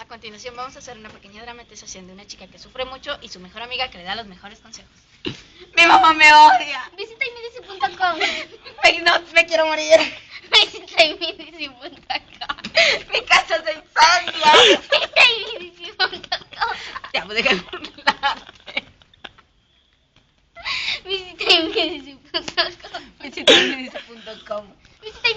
A continuación vamos a hacer una pequeña dramatización de una chica que sufre mucho y su mejor amiga que le da los mejores consejos. Mi mamá me odia. Visita imidici.com. Me quiero morir. Visita imidici.com. Mi casa se incendia. Visita imidici.com. Te amo, deja de burlarte. Visita imidici.com. Visita imidici.com. Visita